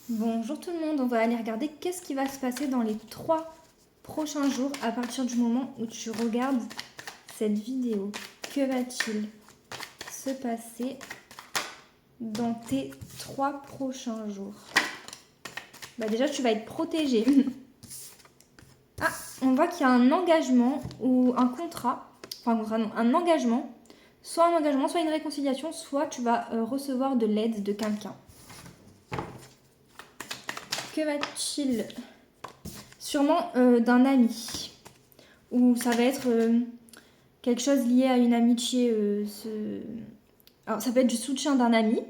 Bonjour tout le monde, on va aller regarder qu'est-ce qui va se passer dans les 3 prochains jours à partir du moment où tu regardes cette vidéo. Que va-t-il se passer dans tes 3 prochains jours? Déjà tu vas être protégé. Ah, on voit qu'il y a un engagement ou un contrat, un engagement, soit une réconciliation, soit tu vas recevoir de l'aide de quelqu'un. Que va-t-il? Sûrement d'un ami. Ou ça va être quelque chose lié à une amitié. Alors ça peut être du soutien d'un ami.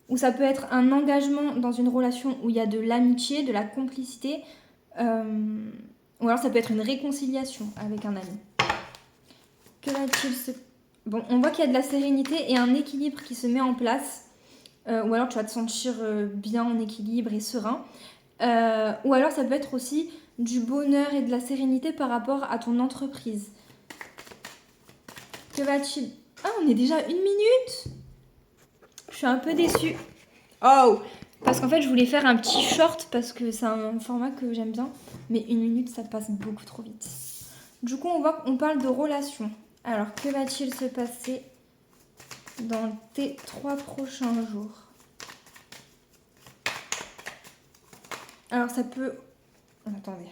Ou ça peut être un engagement dans une relation où il y a de l'amitié, de la complicité. Ou alors ça peut être une réconciliation avec un ami. Que va-t-il se... Bon, on voit qu'il y a de la sérénité et un équilibre qui se met en place. Ou alors tu vas te sentir bien en équilibre et serein. Ou alors ça peut être aussi du bonheur et de la sérénité par rapport à ton entreprise. Que va-t-il... Ah, on est déjà 1 minute. Je suis un peu déçue. Oh, parce qu'en fait je voulais faire un petit short parce que c'est un format que j'aime bien. Mais 1 minute ça passe beaucoup trop vite. Du coup on voit qu'on parle de relations. Alors que va-t-il se passer dans tes 3 prochains jours? Alors ça peut... Attendez.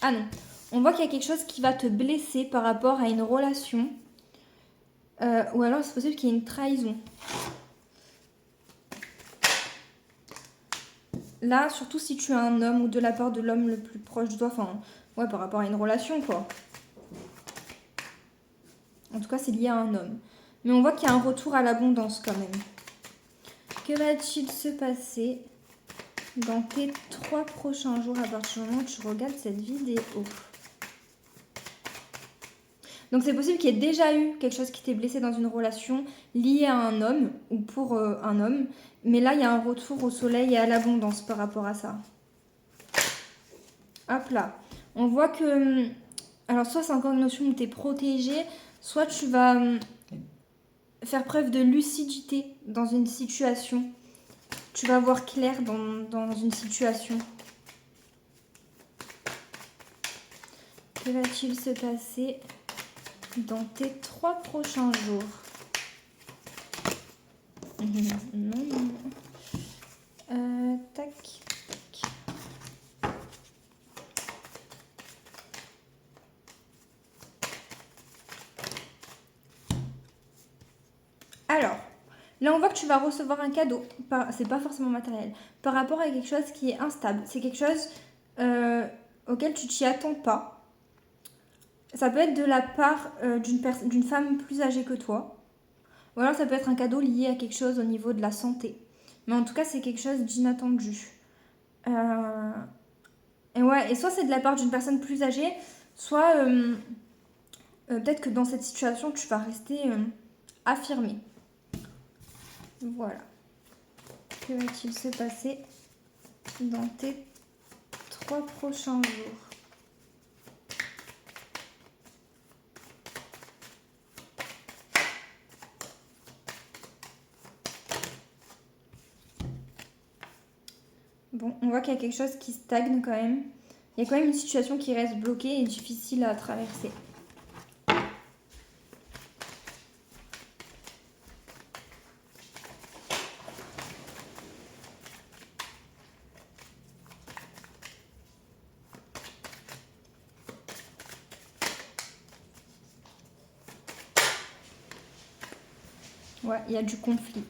Ah non. On voit qu'il y a quelque chose qui va te blesser par rapport à une relation. Ou alors c'est possible qu'il y ait une trahison. Là, surtout si tu es un homme ou de la part de l'homme le plus proche de toi. Enfin, ouais, par rapport à une relation, quoi. En tout cas, c'est lié à un homme. Mais on voit qu'il y a un retour à l'abondance quand même. Que va-t-il se passer dans tes 3 prochains jours à partir du moment où tu regardes cette vidéo? Donc c'est possible qu'il y ait déjà eu quelque chose qui t'ait blessé dans une relation liée à un homme ou pour un homme. Mais là, il y a un retour au soleil et à l'abondance par rapport à ça. Hop là. On voit que... Alors soit c'est encore une notion où tu es protégé, soit tu vas faire preuve de lucidité dans une situation. Tu vas voir clair dans une situation. Que va-t-il se passer dans tes 3 prochains jours? Non. Tac. Alors, là on voit que tu vas recevoir un cadeau. C'est pas forcément matériel. Par rapport à quelque chose qui est instable. C'est quelque chose auquel tu t'y attends pas. Ça peut être de la part d'une femme plus âgée que toi. Ou alors ça peut être un cadeau lié à quelque chose au niveau de la santé. Mais en tout cas, c'est quelque chose d'inattendu. Et soit c'est de la part d'une personne plus âgée, soit peut-être que dans cette situation, tu vas rester affirmé. Voilà. Que va-t-il se passer dans tes 3 prochains jours? Bon, on voit qu'il y a quelque chose qui stagne quand même. Il y a quand même une situation qui reste bloquée et difficile à traverser. Ouais, il y a du conflit.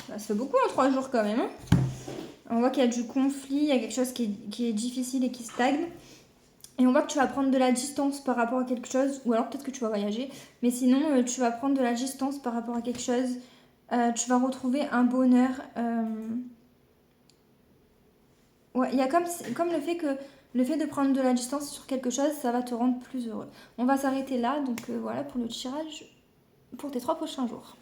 Ça fait beaucoup en 3 jours quand même. Hein. On voit qu'il y a du conflit, il y a quelque chose qui est difficile et qui stagne. Et on voit que tu vas prendre de la distance par rapport à quelque chose, ou alors peut-être que tu vas voyager. Mais sinon, tu vas prendre de la distance par rapport à quelque chose. Tu vas retrouver un bonheur. Ouais, il y a comme le fait de prendre de la distance sur quelque chose, ça va te rendre plus heureux. On va s'arrêter là, donc voilà pour le tirage pour tes 3 prochains jours.